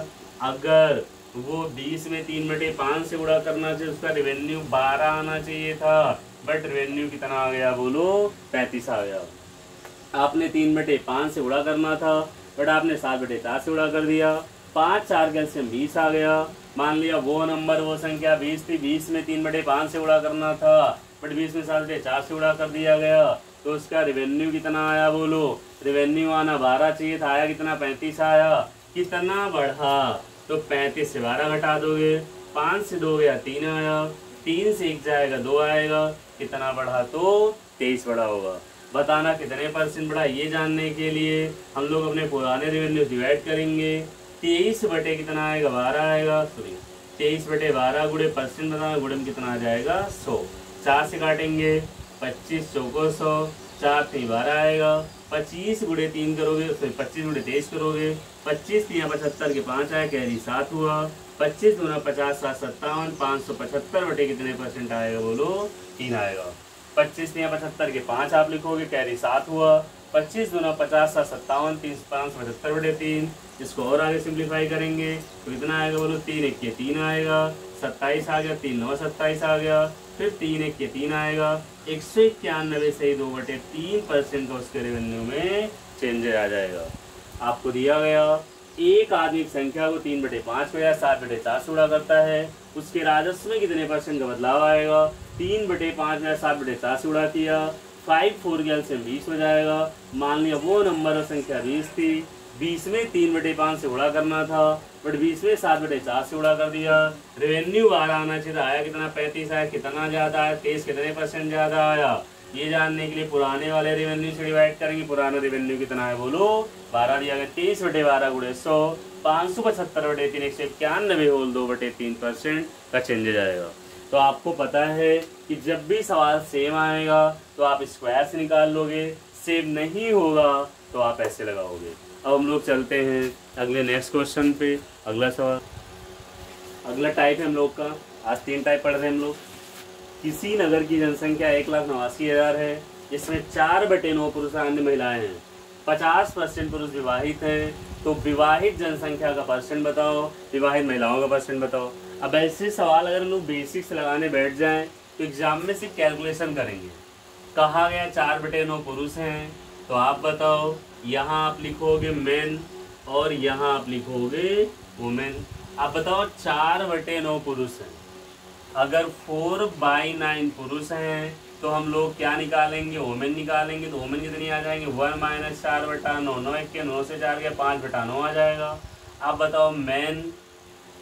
अगर वो 20 में 3/5 से गुणा करना चाहिए, उसका रेवेन्यू 12 आना चाहिए था, बट रेवेन्यू कितना आ गया बोलो, 35 आ गया। आपने 3/5 से गुणा करना था, बट आपने 7/4 से गुणा कर दिया। 5 4 के एलसीएम 20 आ गया। मान लिया वो नंबर, वो संख्या 20 थी, 20 में 3/5 से गुणा करना था, बट 20 में 7/4 से गुणा कर दिया गया, तो उसका रेवेन्यू कितना आया बोलो, रेवेन्यू आना 12 चाहिए था, आया कितना, 35 आया। कितना बढ़ा, तो 35 से 12 घटा दोगे, 5 से 2 गया 3 आया, 3 से 1 जाएगा 2 आएगा, कितना बढ़ा, तो 23 बढ़ा होगा। बताना कितने % बढ़ा, ये जानने के लिए हम लोग अपने पुराने रेवेन्यू डिवाइड करेंगे। 23 बटे कितना आएगा, 12 आएगा, सॉरी 23/12 गुणे % बताना, गुणे में कितना आ जाएगा, 100। 4 से काटेंगे, 25 चौको 100, 4 3 12 आएगा। 25 गुणे 3 करोगे, 25 गुणे 23 करोगे, 25 3 75 के 5 आए, कैरी 7 हुआ। 25 दूना 50 7 57, 575 बटे कितने % आएगा बोलो, 3 आएगा। 25 3 75 के 5 आप लिखोगे, कैरी 7 हुआ। 25 दूना 50 7 57, 3 575 बटे 3। इसको और आगे सिंप्लीफाई करेंगे तो कितना आएगा बोलो, 3 1 के 3 आएगा, 27 आ गया, 3 9 27 आ गया, फिर 3 1 के 3 आएगा। 191 से 2/3% का उसके रेवेन्यू में चेंज आ जाएगा। आपको दिया गया एक आदमी संख्या को 3/5 या 7/4 से गुणा करता है, उसके राजस्व में कितने % का बदलाव आएगा। 3/5 या 7/4 से गुणा किया, 5 4 के एलसीएम 20 हो जाएगा। मान लिया वो नंबर और संख्या 20 थी, 20 में 3/5 से गुणा करना था, बट 20 में 7/4 से गुणा कर दिया। रेवेन्यू 12 आना चाहिए था, आया कितना, 35 आया। कितना ज़्यादा आया, 23 कितने % ज़्यादा आया, ये जानने के लिए पुराने वाले रेवेन्यू से डिवाइड करेंगे। पुराना रेवेन्यू कितना है बोलो, 12 दिया गया। 23/12 गुणे 100, 575/3, 191 होल 2/3% का चेंज जाएगा। तो आपको पता है कि जब भी सवाल सेम आएगा तो आप स्क्वायर से निकाल लोगे, सेम नहीं होगा तो आप ऐसे लगाओगे। अब हम लोग चलते हैं अगले नेक्स्ट क्वेश्चन पे। अगला सवाल, अगला टाइप है हम लोग का, आज 3 टाइप पढ़ रहे हैं हम लोग। किसी नगर की जनसंख्या 1,89,000 है, जिसमें 4/9 पुरुष अन्य महिलाएं हैं, 50% पुरुष विवाहित हैं, तो विवाहित जनसंख्या का % बताओ, विवाहित महिलाओं का % बताओ। अब ऐसे सवाल अगर हम लोग बेसिक से लगाने बैठ जाएं तो एग्जाम में सिर्फ कैलकुलेशन करेंगे। कहा गया 4/9 पुरुष हैं, तो आप बताओ, यहाँ आप लिखोगे मेन और यहाँ आप लिखोगे वुमेन। आप बताओ 4/9 पुरुष हैं, अगर 4/9 पुरुष हैं तो हम लोग क्या निकालेंगे, वुमेन निकालेंगे। तो वुमेन कितनी आ जाएंगे, 1 - 4/9, 9 1 के 9 से 4 गया, 5/9 आ जाएगा। आप बताओ मैन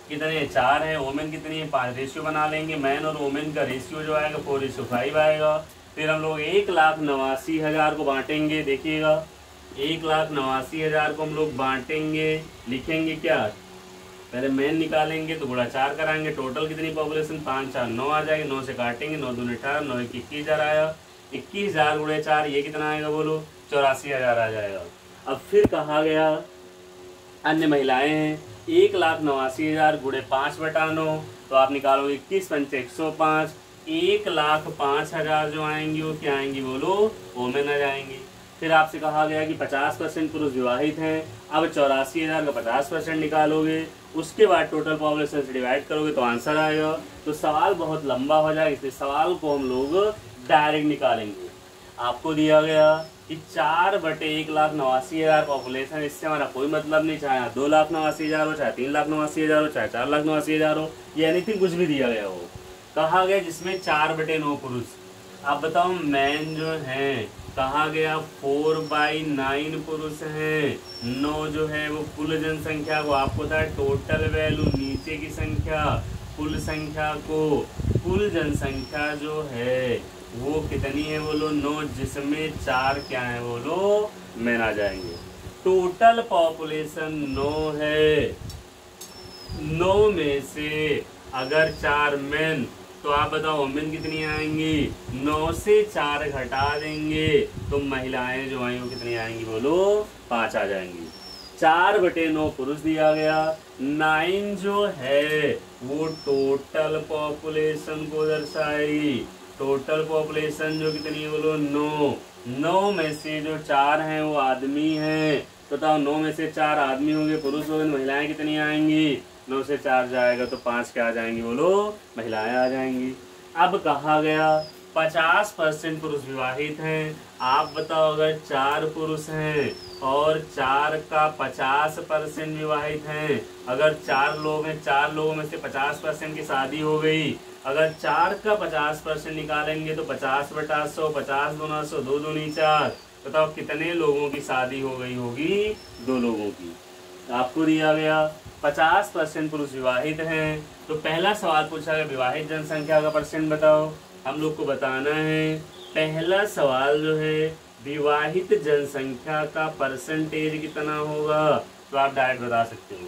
कितने, 4 है, वुमेन कितनी है, 5। रेशियो बना लेंगे, मैन और वुमेन का रेशियो जो आएगा 4:5 आएगा। फिर हम लोग 1,89,000 को बांटेंगे, देखिएगा 1,89,000 को हम लोग बांटेंगे, लिखेंगे क्या, पहले मेन निकालेंगे तो गुणा 4 कराएंगे, टोटल कितनी पॉपुलेशन 5 4 9 आ जाएगी, 9 से काटेंगे, 9 दूनी 18, 9 1 21,000 आया, 21,000 गुणे 4 ये कितना आएगा बोलो, 84,000 आ जाएगा। अब फिर कहा गया अन्य महिलाएं हैं, 1,89,000 गुणे 5/9, तो आप निकालोगे 21 पंचे 105, 1,05,000 जो आएंगी वो क्या आएंगी बोलो, वोमेन आ जाएंगी। फिर आपसे कहा गया कि 50% पुरुष विवाहित हैं, अब 84,000 का 50% निकालोगे, उसके बाद टोटल पॉपुलेशन से डिवाइड करोगे तो आंसर आएगा। तो सवाल बहुत लंबा हो जाएगा, इसलिए सवाल को हम लोग डायरेक्ट निकालेंगे। आपको दिया गया कि 4/1,89,000 पॉपुलेशन, इससे हमारा कोई मतलब नहीं, चाहे 2,89,000 हो, चाहे 3,89,000 हो, चाहे 4,89,000 हो, ये एनीथिंग कुछ भी दिया गया हो। कहा गया जिसमें 4/9 पुरुष। आप बताओ मैन जो हैं, कहा गया 4/9 पुरुष हैं, 9 जो है वो कुल जनसंख्या को, आपको था टोटल वैल्यू नीचे की संख्या, कुल संख्या को, कुल जनसंख्या जो है वो कितनी है बोलो 9, जिसमें 4 क्या है बोलो मैन आ जाएंगे। टोटल पॉपुलेशन 9 है, 9 में से अगर 4 मैन, तो आप बताओ वुमेन कितनी आएंगी, 9 से 4 घटा देंगे तो महिलाएं जो आई वो कितनी आएंगी बोलो 5 आ जाएंगी। 4/9 पुरुष दिया गया, 9 जो है वो टोटल पॉपुलेशन को दर्शाएगी। टोटल पॉपुलेशन जो कितनी है बोलो 9, 9 में से जो 4 हैं वो आदमी हैं, तो बताओ 9 में से 4 आदमी होंगे, पुरुष होंगे, महिलाएं कितनी आएंगी, 9 से 4 जाएगा तो 5 क्या आ जाएंगी बोलो महिलाएं आ जाएंगी। अब कहा गया 50% पुरुष विवाहित हैं, आप बताओ अगर 4 पुरुष हैं और 4 का 50% विवाहित हैं, अगर 4 लोग हैं, 4 लोगों में से 50% की शादी हो गई, अगर 4 का 50% निकालेंगे तो 50/100, 50 दूना 100, 2 दूनी 4, बताओ कितने लोगों की शादी हो गई होगी, 2 लोगों की। आपको दिया गया 50% पुरुष विवाहित हैं, तो पहला सवाल पूछा गया विवाहित जनसंख्या का परसेंट बताओ। हम लोग को बताना है पहला सवाल जो है विवाहित जनसंख्या का परसेंटेज कितना होगा, तो आप डायरेक्ट बता सकते हो।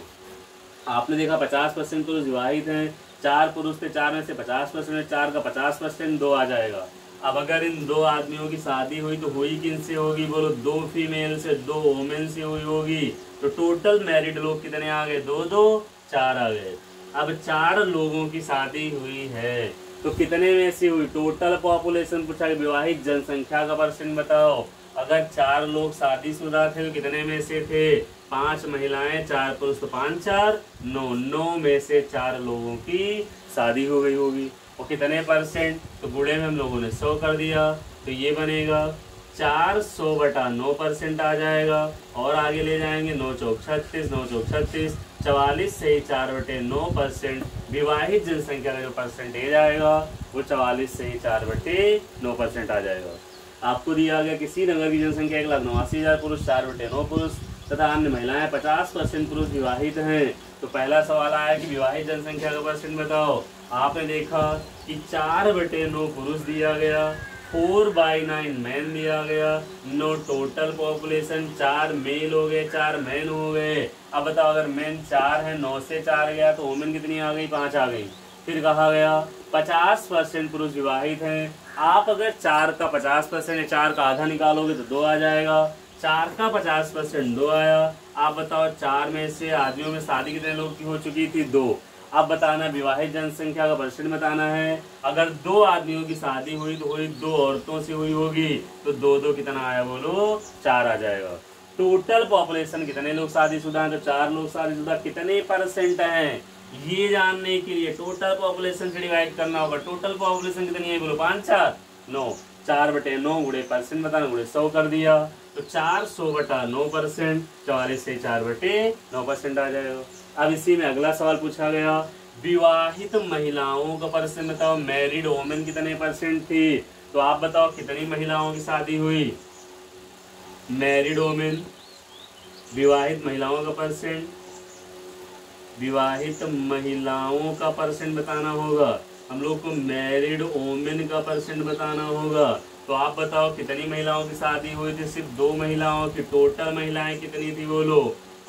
आपने देखा 50% पुरुष विवाहित हैं, 4 पुरुष थे, 4 में से 50%, 4 का 50%, 2 आ जाएगा। अब अगर इन 2 आदमियों की शादी हुई तो हुई किन से होगी बोलो, 2 फीमेल से, 2 वुमेन से हुई होगी, तो टोटल मैरिड लोग कितने आ गए, 2 2 4 आ गए। अब 4 लोगों की शादी हुई है तो कितने में से हुई, टोटल पॉपुलेशन पूछा है, विवाहित जनसंख्या का परसेंट बताओ। अगर 4 लोग शादीशुदा थे तो कितने में से थे, 5 महिलाएं 4 पुरुष, तो 5 4 9, 9 में से 4 लोगों की शादी हो गई होगी। और कितने परसेंट, तो गुणे में हम लोगों ने 100 कर दिया, तो ये बनेगा 400/9% आ जाएगा। और आगे ले जाएंगे 9 चौक 36, 9 चौक 36, 44 से 4/9% विवाहित जनसंख्या का जो परसेंटेज आएगा वो 44 से 4/9% आ जाएगा। आपको दिया गया किसी नगर की जनसंख्या 1,89,000 पुरुष, 4/9 पुरुष तथा अन्य महिलाएं 50% पुरुष विवाहित हैं, तो पहला सवाल आया कि विवाहित जनसंख्या का परसेंट बताओ। आपने देखा कि 4/9 पुरुष दिया गया, 4/9 मैन दिया गया, 9 टोटल पॉपुलेशन, 4 मेल हो गए, 4 मैन हो गए। अब बताओ अगर मैन 4 है, 9 से 4 गया तो वुमेन कितनी आ गई, 5 आ गई। फिर कहा गया 50% पुरुष विवाहित हैं, आप अगर 4 का 50% या 4 का आधा निकालोगे तो 2 आ जाएगा। 4 का 50% 2 आया। आप बताओ 4 में से आदमियों में शादी कितने लोग की हो चुकी थी, 2। अब बताना विवाहित जनसंख्या का परसेंट बताना है। अगर 2 आदमियों की शादी हुई तो हुई 2 औरतों से हुई होगी, तो 2 2 कितना आया बोलो 4 आ जाएगा। टोटल पॉपुलेशन कितने लोग शादीशुदा हैं, तो 4 लोग शादीशुदा, कितने परसेंट हैं ये जानने के लिए टोटल पॉपुलेशन से डिवाइड करना होगा। टोटल पॉपुलेशन कितनी है बोलो 5 4 9, 4/9 गुणे परसेंट बताना, गुणे 100 कर दिया तो 400/9%, 44 से 4/9% आ जाएगा। अब इसी में अगला सवाल पूछा गया विवाहित महिलाओं का परसेंट बताओ। मैरिड वुमेन कितने परसेंट थी, तो आप बताओ कितनी महिलाओं की शादी हुई, मैरिड वुमेन, विवाहित महिलाओं का परसेंट, विवाहित महिलाओं का परसेंट बताना होगा। हम लोग को मैरिड वुमेन का परसेंट बताना होगा। तो आप बताओ कितनी महिलाओं की शादी हुई थी, सिर्फ 2 महिलाओं की। टोटल महिलाएं कितनी थी बोलो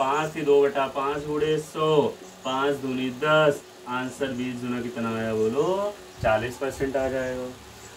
5 थी 2/5 गुणे 100, 5 दूनी 10, आंसर 20 गुना कितना आया बोलो 40% आ जाएगा।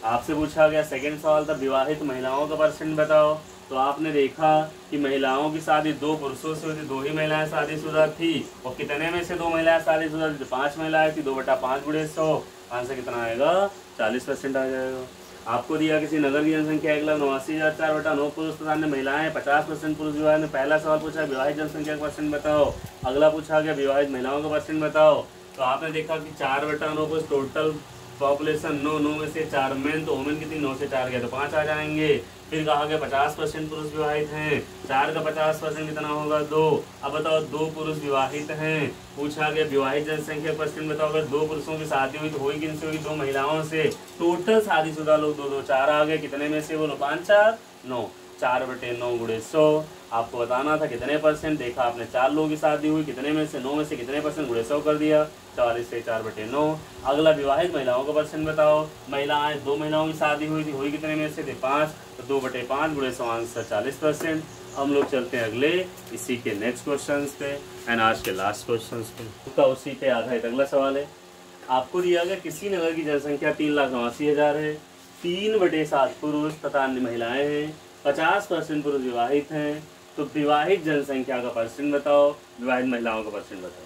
आपसे पूछा गया सेकंड सवाल था विवाहित महिलाओं का परसेंट बताओ। तो आपने देखा कि महिलाओं की शादी 2 पुरुषों से हुई थी, 2 ही महिलाएं शादीशुदा थी, और कितने में से 2 महिलाएं शादीशुदा थी? 5 महिलाएं थी, 2/5 गुणे 100, आंसर कितना आएगा 40% आ जाएगा। आपको दिया किसी नगर की जनसंख्या 1,89,004/9 पुरुष तथा अन्य महिलाएं 50% पुरुष विवाहित में। पहला सवाल पूछा विवाहित जनसंख्या का परसेंट बताओ। अगला पूछा गया विवाहित महिलाओं का परसेंट बताओ। तो आपने देखा कि 4/9 पुरुष टोटल पॉपुलेशन 9 में से 4 मेन, तो वोमेन कितनी 9 से 4 गया तो 5 आ जाएंगे। फिर कहा गया 50% पुरुष विवाहित हैं, 4 का 50% कितना होगा 2। अब बताओ 2 पुरुष विवाहित हैं। पूछा गया विवाहित जनसंख्या परसेंट बताओ। अगर 2 पुरुषों की शादी हुई तो हुई किन से हुई? 2 महिलाओं से। टोटल शादीशुदा लोग 2 2 4 आ गए, कितने में से बोलो 5 4 9, 4/9 गुणे 100। आपको बताना था कितने परसेंट। देखा आपने 4 लोगों की शादी हुई, कितने में से 9 में से कितने परसेंट गुणे 100 कर दिया, 40 से 4/9। अगला विवाहित महिलाओं का परसेंट बताओ। महिलाएं 2 महिलाओं की शादी हुई थी, हुई कितने में से थे 5, तो 2/5 गुणे 100 आंसर 40%। हम लोग चलते हैं अगले इसी के नेक्स्ट क्वेश्चन पे एंड आज के लास्ट क्वेश्चन पे। उसका उसी पे आधारित अगला सवाल है। आपको दिया गया किसी नगर की जनसंख्या 3,89,000 है, 3/7 पुरुष तथा अन्य महिलाएं हैं, 50% पुरुष विवाहित हैं। तो विवाहित जनसंख्या का परसेंट बताओ, विवाहित महिलाओं का परसेंट बताओ।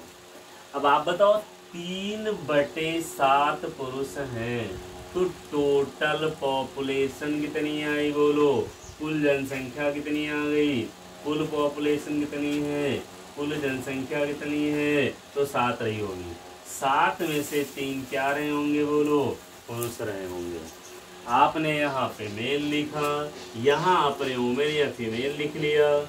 अब आप बताओ 3/7 पुरुष हैं तो टोटल पॉपुलेशन कितनी आई बोलो, कुल जनसंख्या कितनी आ गई, कुल पॉपुलेशन कितनी है, कुल जनसंख्या कितनी है, तो 7 रही होगी। 7 में से 3 क्या रहे होंगे बोलो, पुरुष रहे होंगे। आपने यहाँ पे मेल लिखा, यहाँ आपने वुमेन या फीमेल लिख लिया,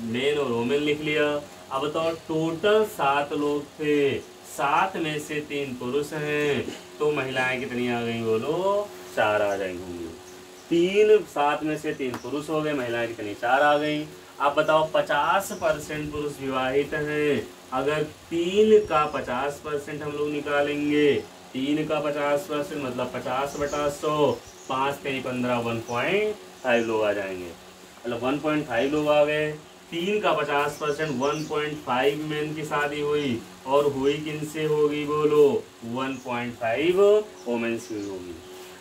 मेल और वुमेन लिख लिया। अब बताओ टोटल 7 लोग थे, 7 में से 3 पुरुष हैं, तो महिलाएं कितनी आ गई बोलो 4 आ जाएंगी। 7 में से 3 पुरुष हो गए, महिलाएं कितनी 4 आ गई। अब बताओ 50% पुरुष विवाहित हैं। अगर 3 का 50% हम लोग निकालेंगे, 3 का 50% मतलब 50/100, 5 3 15, 1.5 लोग आ जाएंगे, मतलब 1.5 लोग आ गए। 3 का 50% 1.5 मेन की शादी हुई, और हुई किन से होगी बोलो 1.5 वोमेन से होगी।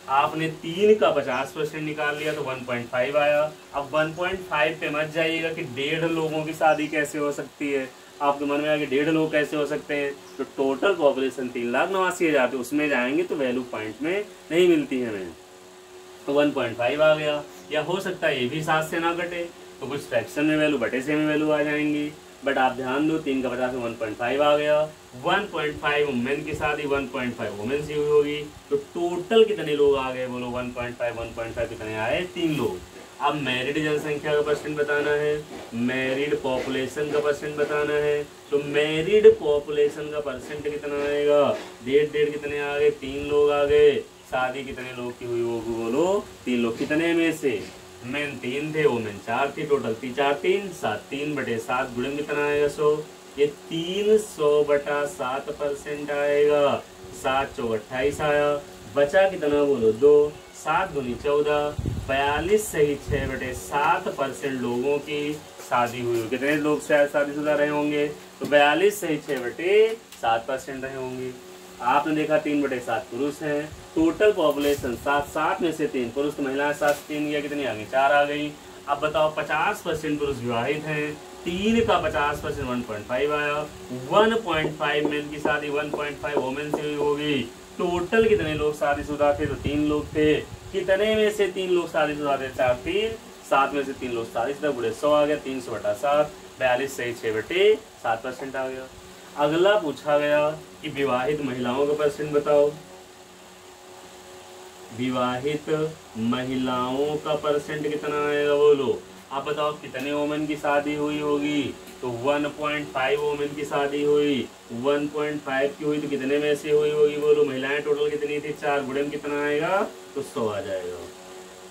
आपने 3 का 50% निकाल लिया तो 1.5 आया। अब 1.5 पे मत जाइएगा कि 1.5 लोगों की शादी कैसे हो सकती है। आपके मन में आगे 1.5 लोग कैसे हो सकते हैं, तो टोटल पॉपुलेशन 3,89,000 थे, उसमें जाएंगे तो वैल्यू पॉइंट में नहीं मिलती है हमें, तो 1.5 आ गया। या हो सकता है ये भी 7 से ना कटे, तो कुछ फ्रैक्शन में वैल्यू बटे से में वैल्यू आ जाएंगी। बट आप ध्यान दो 3 का 50 में 1.5 आ गया। 1.5 वुमेन की शादी 1.5 वुमेन से हुई होगी, तो टोटल कितने लोग आ गए बोलो 1.5 कितने आए 3 लोग। अब मैरिड जनसंख्या का परसेंट बताना है, मैरिड पॉपुलेशन का परसेंट बताना है। तो मैरिड पॉपुलेशन का परसेंट कितना आएगा, 1.5 कितने आ गए 3 लोग आ गए। शादी कितने लोग की हुई होगी बोलो 3 लोग। कितने में से मेन 3 थे, वोमेन 4 थी, टोटल 3 4 3 7, 3/7 गुणन कितना आएगा 100। ये 300/7% आएगा, 7 चौक 28 आया। बचा कितना बोलो 2, 7 दूनी 14, 42 सही 6/7% लोगों की शादी हुई। कितने लोग शायद शादीशुदा रहे होंगे, तो 42 सही 6/7% रहे होंगे। आपने देखा 3/7 पुरुष हैं, टोटल पॉपुलेशन 7 में से 3 पुरुष, तो महिलाएं 7 से 3 गया कितनी आ गई 4 आ गई। अब बताओ 50% पुरुष विवाहित हैं, 3 का 50% 1.5 आया। 1.5 मेन की शादी 1.5 वोमेन से हुई होगी। टोटल कितने लोग शादीशुदा थे, तो 3 लोग थे। कितने में से 3 लोग शादीशुदा थे 4 3, 7 में से 3 लोग शादीशुदा, गुणे 100 आ गया। 300/7, 42 सही 6/7% आ गया। अगला पूछा गया कि विवाहित महिलाओं का परसेंट बताओ। विवाहित महिलाओं का परसेंट कितना आएगा बोलो। आप बताओ कितने वोमेन की शादी हुई होगी, तो 1.5 वोमेन की शादी हुई। 1.5 की हुई तो कितने में से हुई होगी बोलो, महिलाएं टोटल कितनी थी 4, गुणन कितना आएगा तो 100 आ जाएगा।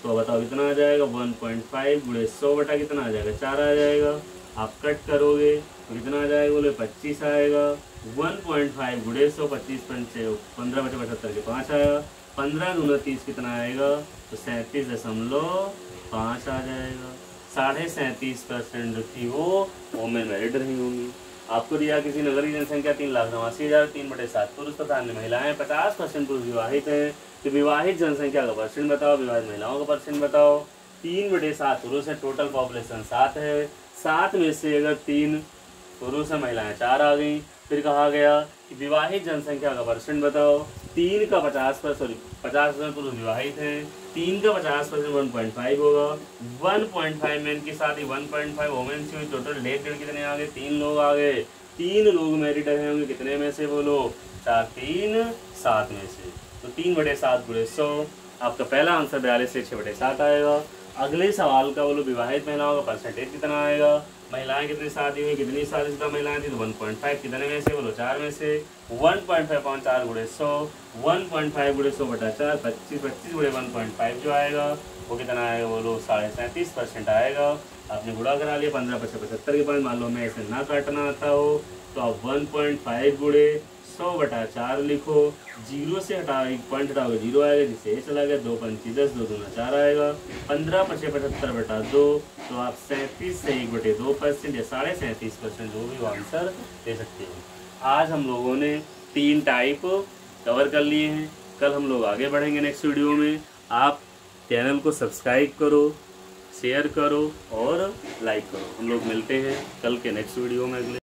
तो बताओ कितना आ जाएगा 1.5 गुणे 100 बटा कितना आ जाएगा 4 आ जाएगा। आप कट करोगे तो कितना आ जाएगा बोले 25 आएगा। 1.5 गुणे 100, 25 15 बचे 75 के 5 आया। 15 दूना 30 कितना आएगा, तो 37.5 आ जाएगा। 37.5% थी वो वोमेन मैरिड रही होंगी। आपको दिया किसी नगर की जनसंख्या 3,89,000, 3/7 पुरुष तथा अन्य महिलाएं, 50% पुरुष विवाहित हैं। तो विवाहित जनसंख्या का परसेंट बताओ, विवाहित महिलाओं का परसेंट बताओ। 3/7 पुरुष है, टोटल पॉपुलेशन 7 है। 7 में से अगर 3 पुरुष है, महिलाएं 4 आ गई। फिर कहा गया कि विवाहित जनसंख्या का परसेंट बताओ। 3 का 50% पुरुष विवाहित हैं, 3 का 50% 1.5 होगा। 1.5 मैन के साथ ही 1.5 वोमेन से हुई। टोटल डेढ़ कितने आ गए? 3 लोग आ गए। 3 लोग मैरिड रहे होंगे, कितने में से बोलो? 4 3 7 में से। तो 3/7 × 100। आपका पहला आंसर 42 से 6/7 आएगा। अगले सवाल का बोलो, विवाहित महिलाओं का परसेंटेज कितना आएगा? महिलाएं कितनी शादी हुई, कितनी शादीशुदा महिलाएं थी? तो 1.5। कितने में से बोलो? 4 में से। 1.5 4 × 100। 1.5 × 100/4, 25 1.5 जो आएगा वो कितना आएगा बोलो? 37.5% आएगा। आपने गुणा करा लिया। 15 5 75 के बाद मान लो हमें ऐसे ना काटना आता हो तो आप 1.5 × 100/4 लिखो। 0 से हटा 1 पॉइंट हटाओगे 0 आएगा, जिससे ये चला गया। 2 5 10, 2 दूना 4 आएगा। 15 5 75/2, तो आप 37 से 1/2% या 37.5% जो भी आंसर दे सकते हैं। आज हम लोगों ने 3 टाइप कवर कर लिए हैं। कल हम लोग आगे बढ़ेंगे नेक्स्ट वीडियो में। आप चैनल को सब्सक्राइब करो, शेयर करो और लाइक करो। हम लोग मिलते हैं कल के नेक्स्ट वीडियो में अगले।